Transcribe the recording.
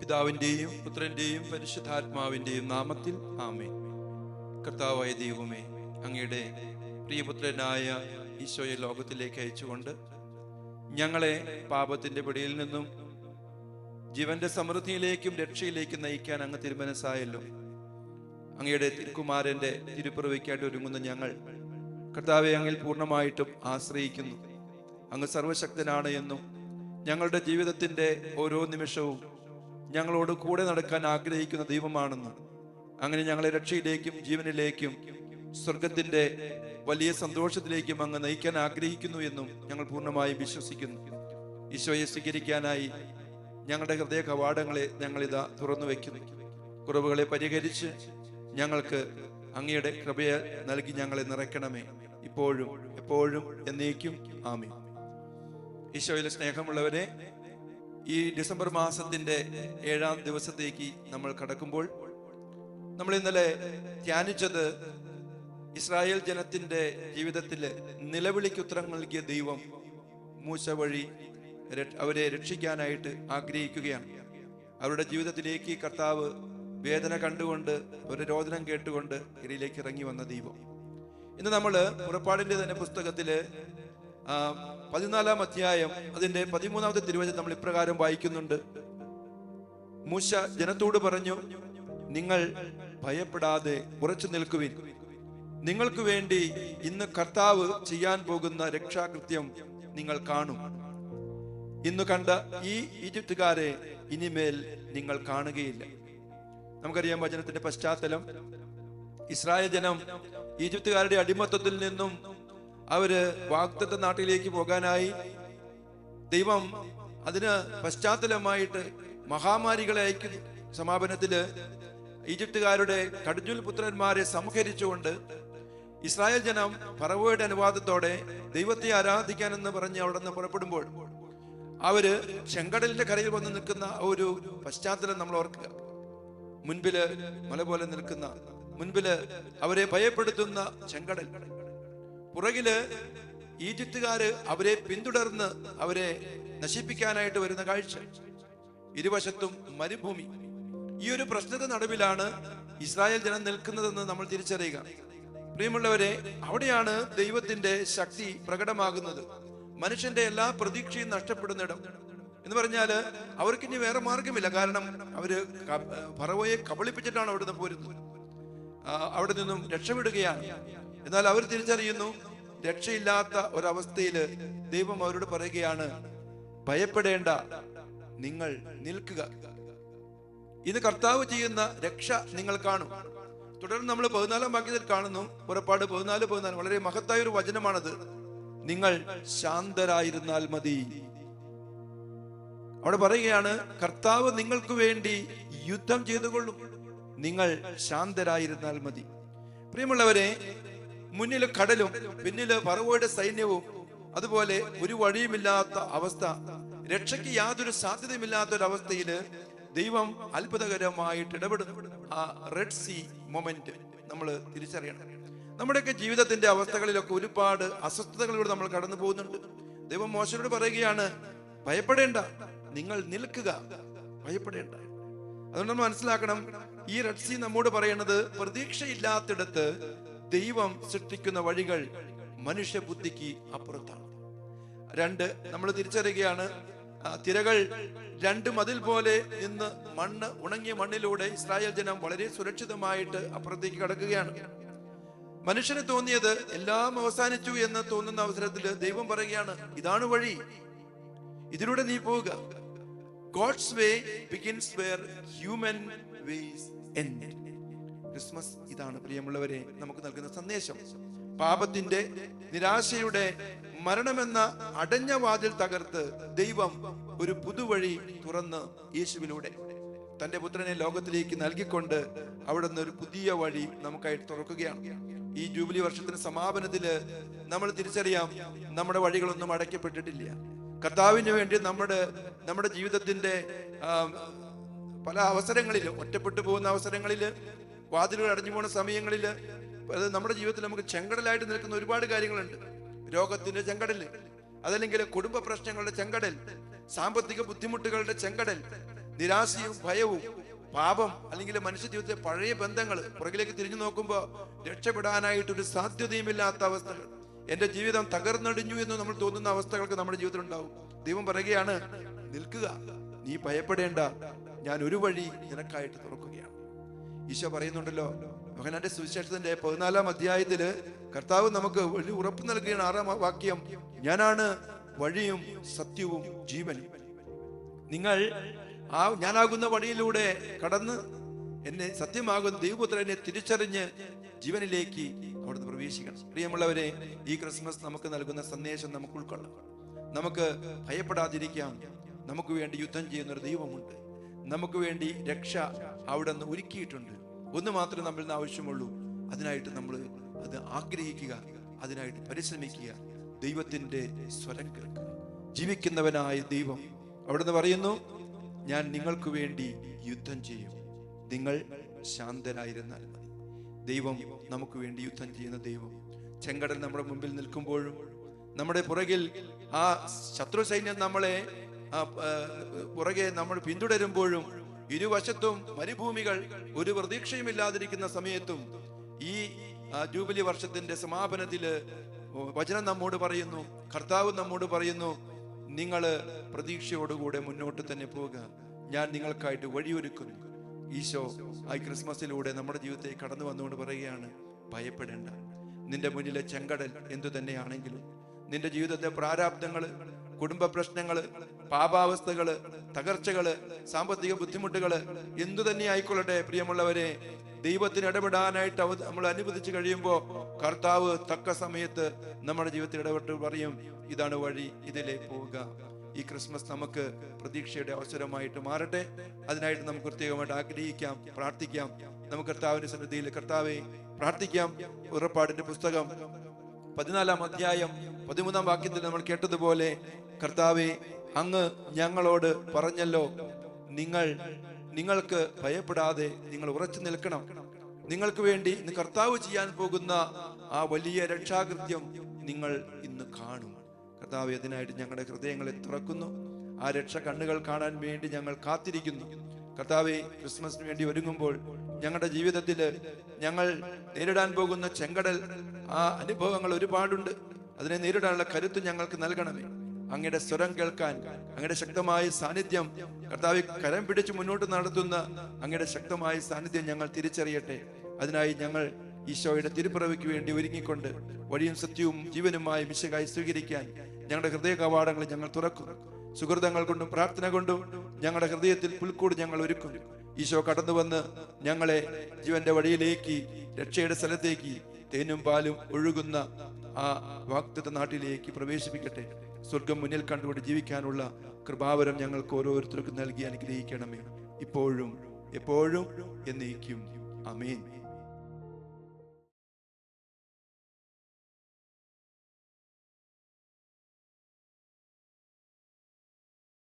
പിതാവിൻ്റെയും പുത്രൻ്റെയും പരിശുദ്ധാത്മാവിൻ്റെയും നാമത്തിൽ ആമേൻ. കർത്താവായ ദൈവമേ, അങ്ങയുടെ പ്രിയപുത്രനായ ഈശോയെ ലോകത്തിലേക്ക് അയച്ചുകൊണ്ട് ഞങ്ങളെ പാപത്തിൻ്റെ പിടിയിൽ നിന്നും ജീവന്റെ സമൃദ്ധിയിലേക്കും രക്ഷയിലേക്കും നയിക്കാൻ അങ്ങ് തിരുമനസ്സായല്ലോ. അങ്ങയുടെ തിരുക്കുമാരൻ്റെ തിരുപ്പിറവിക്കായിട്ട് ഒരുങ്ങുന്ന ഞങ്ങൾ കർത്താവെ അങ്ങിൽ പൂർണ്ണമായിട്ടും ആശ്രയിക്കുന്നു. അങ്ങ് സർവശക്തനാണ് എന്നും ഞങ്ങളുടെ ജീവിതത്തിൻ്റെ ഓരോ നിമിഷവും ഞങ്ങളോട് കൂടെ നടക്കാൻ ആഗ്രഹിക്കുന്ന ദൈവമാണെന്നും അങ്ങനെ ഞങ്ങളെ രക്ഷയിലേക്കും ജീവനിലേക്കും സ്വർഗത്തിൻ്റെ വലിയ സന്തോഷത്തിലേക്കും അങ്ങ് നയിക്കാൻ ആഗ്രഹിക്കുന്നു എന്നും ഞങ്ങൾ പൂർണ്ണമായും വിശ്വസിക്കുന്നു. ഈശോയെ സ്വീകരിക്കാനായി ഞങ്ങളുടെ ഹൃദയ കവാടങ്ങളെ ഞങ്ങളിതാ തുറന്നു വയ്ക്കുന്നു. കുറവുകളെ പരിഹരിച്ച് ഞങ്ങൾക്ക് അങ്ങയുടെ കൃപയെ നൽകി ഞങ്ങളെ നിറയ്ക്കണമേ, ഇപ്പോഴും എപ്പോഴും എന്നേക്കും ആമേൻ. ഈശോയിലെ സ്നേഹമുള്ളവരെ, ഈ ഡിസംബർ മാസത്തിന്റെ 7-ാം ദിവസത്തേക്ക് നമ്മൾ കടക്കുമ്പോൾ നമ്മൾ ഇന്നലെ ധ്യാനിച്ചത് ഇസ്രായേൽ ജനത്തിന്റെ ജീവിതത്തിൽ നിലവിളിക്ക് ഉത്തരം നൽകിയ ദൈവം മൂശ വഴി അവരെ രക്ഷിക്കാനായിട്ട് ആഗ്രഹിക്കുകയാണ്. അവരുടെ ജീവിതത്തിലേക്ക് കർത്താവ് വേദന കണ്ടുകൊണ്ട് ഒരു രോദനം കേട്ടുകൊണ്ട് ഇടയിലേക്ക് ഇറങ്ങി വന്ന ദൈവം. ഇന്ന് നമ്മൾ പുറപ്പാടിന്റെ തന്നെ പുസ്തകത്തില് 14-ാം അധ്യായം അതിന്റെ 13-ാമത്തെ തിരുവചനം നമ്മൾ ഇപ്രകാരം വായിക്കുന്നുണ്ട്. മൂശ ജനത്തോട് പറഞ്ഞു, നിങ്ങൾ ഭയപ്പെടാതെ ഉറച്ചു നിൽക്കുവിൻ. നിങ്ങൾക്ക് വേണ്ടി ഇന്ന് കർത്താവ് ചെയ്യാൻ പോകുന്ന രക്ഷാകൃത്യം നിങ്ങൾ കാണും. ഇന്ന് കണ്ട ഈ ഈജിപ്തുകാരെ ഇനിമേൽ നിങ്ങൾ കാണുകയില്ല. നമുക്കറിയാം വചനത്തിന്റെ പശ്ചാത്തലം. ഇസ്രായേൽ ജനം ഈജിപ്തുകാരുടെ അടിമത്തത്തിൽ നിന്നും അവര് വാഗ്ദത്ത നാട്ടിലേക്ക് പോകാനായി ദൈവം അതിന് പശ്ചാത്തലമായിട്ട് മഹാമാരികളെ അയക്കുന്നു. സമാപനത്തില് ഈജിപ്തുകാരുടെ കടിഞ്ഞൂൽ പുത്രന്മാരെ സംഹരിച്ചുകൊണ്ട് ഇസ്രായേൽ ജനം ഫറവോയുടെ അനുവാദത്തോടെ ദൈവത്തെ ആരാധിക്കാനെന്ന് പറഞ്ഞ് അവിടെ നിന്ന് പുറപ്പെടുമ്പോൾ അവര് ചെങ്കടലിന്റെ കരയിൽ വന്ന് നിൽക്കുന്ന ഒരു പശ്ചാത്തലം നമ്മൾ ഓർക്കുക. മുൻപില് മല പോലെ നിൽക്കുന്ന, മുൻപില് അവരെ ഭയപ്പെടുത്തുന്ന ചെങ്കടൽ, പുറകില് ഈജിപ്തുകാര് അവരെ പിന്തുടർന്ന് അവരെ നശിപ്പിക്കാനായിട്ട് വരുന്ന കാഴ്ച, ഇരുവശത്തും മരുഭൂമി. ഈ ഒരു പ്രശ്നത്തിന്റെ നടുവിലാണ് ഇസ്രായേൽ ജനം നിൽക്കുന്നതെന്ന് നമ്മൾ തിരിച്ചറിയുക. പ്രിയമുള്ളവരെ, അവിടെയാണ് ദൈവത്തിന്റെ ശക്തി പ്രകടമാകുന്നത്. മനുഷ്യന്റെ എല്ലാ പ്രതീക്ഷയും നഷ്ടപ്പെടുന്നിടം എന്ന് പറഞ്ഞാല് അവർക്ക് ഇനി വേറെ മാർഗമില്ല. കാരണം അവര് ഫറവോയെ കബളിപ്പിച്ചിട്ടാണ് അവിടുന്ന് പോരുന്നത്. അവിടെ നിന്നും രക്ഷപ്പെടുകയാണ്. എന്നാൽ അവർ തിരിച്ചറിയുന്നു, രക്ഷയില്ലാത്ത ഒരവസ്ഥയില് ദൈവം അവരോട് പറയുകയാണ്, ഭയപ്പെടേണ്ട, നിങ്ങൾ നിൽക്കുക. ഇത് കർത്താവ് ചെയ്യുന്ന രക്ഷ നിങ്ങൾ കാണും. തുടർന്ന് നമ്മൾ 14-ാം വാക്യത്തിൽ കാണുന്നു, പുറപ്പാട് 14:14, വളരെ മഹത്തായ ഒരു വചനമാണത്. നിങ്ങൾ ശാന്തരായിരുന്നാൽ മതി. അവിടെ പറയുകയാണ്, കർത്താവ് നിങ്ങൾക്ക് വേണ്ടി യുദ്ധം ചെയ്തുകൊള്ളും, നിങ്ങൾ ശാന്തരായിരുന്നാൽ മതി. പ്രിയമുള്ളവരെ, മുന്നില് കടലും പിന്നില് ഫറവോയുടെ സൈന്യവും, അതുപോലെ ഒരു വഴിയുമില്ലാത്ത അവസ്ഥ, രക്ഷയ്ക്ക് യാതൊരു സാധ്യതയുമില്ലാത്തൊരവസ്ഥയില് ദൈവം അത്ഭുതകരമായിട്ട് ഇടപെടുന്നു. ആ റെഡ് സീ മൊമെന്റ് നമ്മൾ തിരിച്ചറിയണം. നമ്മുടെയൊക്കെ ജീവിതത്തിന്റെ അവസ്ഥകളിലൊക്കെ ഒരുപാട് അസ്വസ്ഥതകളിലൂടെ നമ്മൾ കടന്നു പോകുന്നുണ്ട്. ദൈവം മോശയോട് പറയുകയാണ്, ഭയപ്പെടേണ്ട, നിങ്ങൾ നിൽക്കുക, ഭയപ്പെടേണ്ട. അതുകൊണ്ട് നമ്മൾ മനസ്സിലാക്കണം, ഈ റെഡ് സീ നമ്മോട് പറയുന്നത് പ്രതീക്ഷയില്ലാത്തിടത്ത് ദൈവം സൃഷ്ടിക്കുന്ന വഴികൾ മനുഷ്യബുദ്ധിക്ക് അപ്പുറത്താണ്. നമ്മൾ തിരിച്ചറിയുകയാണ്, തിരകൾ 2 മതിൽ പോലെ നിന്ന് ഉണങ്ങിയ മണ്ണിലൂടെ ഇസ്രായേൽ ജനം വളരെ സുരക്ഷിതമായിട്ട് അപ്പുറത്തേക്ക് കടക്കുകയാണ്. മനുഷ്യന് തോന്നിയത് എല്ലാം അവസാനിച്ചു എന്ന് തോന്നുന്ന അവസരത്തിൽ ദൈവം പറയുകയാണ്, ഇതാണ് വഴി, ഇതിലൂടെ നീ പോവുക. God's way begins where human ways end. Christmas ഇതാണ് പ്രിയമുള്ളവരെ നമുക്ക് നൽകുന്ന സന്ദേശം. പാപത്തിന്റെ, നിരാശയുടെ, മരണമെന്ന അടഞ്ഞ വാതിൽ തകർത്ത് ദൈവം ഒരു പുതുവഴി തുറന്ന് യേശുവിലൂടെ തന്റെ പുത്രനെ ലോകത്തിലേക്ക് നൽകിക്കൊണ്ട് അവിടുന്ന് ഒരു പുതിയ വഴി നമുക്കായി തുറക്കുകയാണ്. ഈ ജൂബിലി വർഷത്തിന് സമാപനത്തില് നമ്മൾ തിരിച്ചറിയാം, നമ്മുടെ വഴികളൊന്നും അടയ്ക്കപ്പെട്ടിട്ടില്ല. കർത്താവിന് വേണ്ടി നമ്മുടെ ജീവിതത്തിന്റെ പല അവസരങ്ങളില്, ഒറ്റപ്പെട്ടു പോകുന്ന അവസരങ്ങളില്, വാതിലുകൾ അടഞ്ഞു പോകുന്ന സമയങ്ങളില്, നമ്മുടെ ജീവിതത്തിൽ നമുക്ക് ചെങ്കടലായിട്ട് നിൽക്കുന്ന ഒരുപാട് കാര്യങ്ങളുണ്ട്. രോഗത്തിന്റെ ചെങ്കടല്, അതല്ലെങ്കിൽ കുടുംബ പ്രശ്നങ്ങളുടെ ചെങ്കടൽ, സാമ്പത്തിക ബുദ്ധിമുട്ടുകളുടെ ചെങ്കടൽ, നിരാശയും ഭയവും പാപം അല്ലെങ്കിൽ മനുഷ്യ ജീവിതത്തിലെ പഴയ ബന്ധങ്ങൾ പുറകിലേക്ക് തിരിഞ്ഞു നോക്കുമ്പോൾ രക്ഷപ്പെടാനായിട്ടൊരു സാധ്യതയുമില്ലാത്ത അവസ്ഥകൾ, എന്റെ ജീവിതം തകർന്നടിഞ്ഞു എന്ന് നമ്മൾ തോന്നുന്ന അവസ്ഥകൾക്ക് നമ്മുടെ ജീവിതത്തിൽ ഉണ്ടാവും. ദൈവം പറയുകയാണ്, നിൽക്കുക, നീ ഭയപ്പെടേണ്ട, ഞാൻ ഒരു വഴി നിനക്കായിട്ട് തുറക്കുകയാണ്. ഈശോ പറയുന്നുണ്ടല്ലോ, യോഹന്നാന്റെ സുവിശേഷത്തിന്റെ 14-ാം അധ്യായത്തില് കർത്താവ് നമുക്ക് ഒരു ഉറപ്പ് നൽകുകയാണ്. 6-ാം വാക്യം, ഞാനാണ് വഴിയും സത്യവും ജീവനും. നിങ്ങൾ ഞാനാകുന്ന വഴിയിലൂടെ കടന്ന് എന്നെ സത്യമാകുന്ന ദൈവപുത്രനെ തിരിച്ചറിഞ്ഞ് ജീവനിലേക്ക് അവിടുന്ന് പ്രവേശിക്കണം. പ്രിയമുള്ളവരെ, ഈ ക്രിസ്മസ് നമുക്ക് നൽകുന്ന സന്ദേശം നമുക്ക് ഉൾക്കൊള്ളാം. നമുക്ക് ഭയപ്പെടാതിരിക്കാം. നമുക്ക് വേണ്ടി യുദ്ധം ചെയ്യുന്ന ഒരു ദൈവമുണ്ട്. നമുക്ക് വേണ്ടി രക്ഷ അവിടെ നിന്ന് ഒരുക്കിയിട്ടുണ്ട്. ഒന്ന് മാത്രമേ നമ്മളിൽ നിന്ന് ആവശ്യമുള്ളൂ. അതിനായിട്ട് നമ്മൾ അത് ആഗ്രഹിക്കുക, അതിനായിട്ട് പരിശ്രമിക്കുക, ദൈവത്തിന്റെ സ്വരം കേൾക്കുക. ജീവിക്കുന്നവനായ ദൈവം അവിടുന്ന് പറയുന്നു, ഞാൻ നിങ്ങൾക്ക് വേണ്ടി യുദ്ധം ചെയ്യും, നിങ്ങൾ ശാന്തരായിരുന്നാൽ മതി. ദൈവം നമുക്ക് വേണ്ടി യുദ്ധം ചെയ്യുന്ന ദൈവം. ചെങ്കടൽ നമ്മുടെ മുമ്പിൽ നിൽക്കുമ്പോഴും നമ്മുടെ പുറകിൽ ആ ശത്രു സൈന്യം നമ്മളെ പുറകെ നമ്മൾ പിന്തുടരുമ്പോഴും ഇരുവശത്തും മരുഭൂമികൾ, ഒരു പ്രതീക്ഷയുമില്ലാതിരിക്കുന്ന സമയത്തും ഈ ജൂബിലി വർഷത്തിന്റെ സമാപനത്തില് വചനം നമ്മോട് പറയുന്നു, കർത്താവ് നമ്മോട് പറയുന്നു, നിങ്ങള് പ്രതീക്ഷയോടുകൂടെ മുന്നോട്ട് തന്നെ പോവുക, ഞാൻ നിങ്ങൾക്കായിട്ട് വഴിയൊരുക്കുന്നു. ഈശോ ഈ ക്രിസ്മസിലൂടെ നമ്മുടെ ജീവിതത്തിൽ കടന്നു വന്നുകൊണ്ട് പറയുകയാണ്, ഭയപ്പെടേണ്ട. നിന്റെ മുന്നിലെ ചെങ്കടൽ എന്തു തന്നെയാണെങ്കിലും, നിന്റെ ജീവിതത്തെ പ്രാരാബ്ദങ്ങള്, കുടുംബ പ്രശ്നങ്ങള്, പാപാവസ്ഥകള്, തകർച്ചകള്, സാമ്പത്തിക ബുദ്ധിമുട്ടുകള് എന്തു തന്നെ ആയിക്കൊള്ളട്ടെ, പ്രിയമുള്ളവരെ, ദൈവത്തിന് ഇടപെടാനായിട്ട് നമ്മൾ അനുവദിച്ചു കഴിയുമ്പോൾ കർത്താവ് തക്ക സമയത്ത് നമ്മുടെ ജീവിതത്തിൽ ഇടപെട്ട് പറയും, ഇതാണ് വഴി, ഇതിലേ പോവുക. ഈ ക്രിസ്മസ് നമുക്ക് പ്രതീക്ഷയുടെ അവസരമായിട്ട് മാറട്ടെ. അതിനായിട്ട് നമുക്ക് പ്രത്യേകമായിട്ട് ആഗ്രഹിക്കാം, പ്രാർത്ഥിക്കാം. നമുക്ക് കർത്താവിന്റെ സന്നിധിയിൽ കർത്താവെ പ്രാർത്ഥിക്കാം. ഉറപ്പാടിന്റെ പുസ്തകം 14-ാം അധ്യായം 13-ാം വാക്യത്തിൽ നമ്മൾ കേട്ടതുപോലെ, കർത്താവെ, അങ്ങ് ഞങ്ങളോട് പറഞ്ഞല്ലോ, നിങ്ങൾക്ക് ഭയപ്പെടാതെ നിങ്ങൾ ഉറച്ചു നിൽക്കണം. നിങ്ങൾക്ക് വേണ്ടി കർത്താവ് ചെയ്യാൻ പോകുന്ന ആ വലിയ രക്ഷാകൃത്യം നിങ്ങൾ ഇന്ന് കാണും. കർത്താവ്, അതിനായിട്ട് ഞങ്ങളുടെ ഹൃദയങ്ങളെ തുറക്കുന്നു. ആ രക്ഷ കണ്ണുകൾ കാണാൻ വേണ്ടി ഞങ്ങൾ കാത്തിരിക്കുന്നു. കർത്താവെ, ക്രിസ്മസിന് വേണ്ടി ഒരുങ്ങുമ്പോൾ ഞങ്ങളുടെ ജീവിതത്തില് ഞങ്ങൾ നേരിടാൻ പോകുന്ന ചെങ്കടൽ, ആ അനുഭവങ്ങൾ ഒരുപാടുണ്ട്. അതിനെ നേരിടാനുള്ള കരുത്ത് ഞങ്ങൾക്ക് നൽകണമേ. അങ്ങയുടെ സ്വരം കേൾക്കാൻ, അങ്ങയുടെ ശക്തമായ സാന്നിധ്യം, കർത്താവെ, കരം പിടിച്ച് മുന്നോട്ട് നടത്തുന്ന അങ്ങയുടെ ശക്തമായ സാന്നിധ്യം ഞങ്ങൾ തിരിച്ചറിയട്ടെ. അതിനായി ഞങ്ങൾ ഈശോയുടെ തിരുപ്പിറവിക്ക് വേണ്ടി ഒരുങ്ങിക്കൊണ്ട് വഴിയും സത്യവും ജീവനുമായി മിശിഹായി സ്വീകരിക്കാൻ ഞങ്ങളുടെ ഹൃദയ കവാടങ്ങൾ ഞങ്ങൾ തുറക്കുന്നു. സുഹൃതങ്ങൾ കൊണ്ടും പ്രാർത്ഥന കൊണ്ടും ഞങ്ങളുടെ ഹൃദയത്തിൽ പുൽക്കൂട് ഞങ്ങൾ ഒരുക്കുന്നു. ഈശോ കടന്നു വന്ന് ഞങ്ങളെ ജീവന്റെ വഴിയിലേക്ക്, രക്ഷയുടെ സ്ഥലത്തേക്ക്, തേനും പാലും ഒഴുകുന്ന ആ വാഗ്ദത്ത നാട്ടിലേക്ക് പ്രവേശിപ്പിക്കട്ടെ. സ്വർഗം മുന്നിൽ കണ്ടുകൊണ്ട് ജീവിക്കാനുള്ള കൃപാവരം ഞങ്ങൾക്ക് ഓരോരുത്തർക്കും നൽകി അനുഗ്രഹിക്കണമേ, ഇപ്പോഴും എപ്പോഴും എന്നേക്കും. ആമേൻ.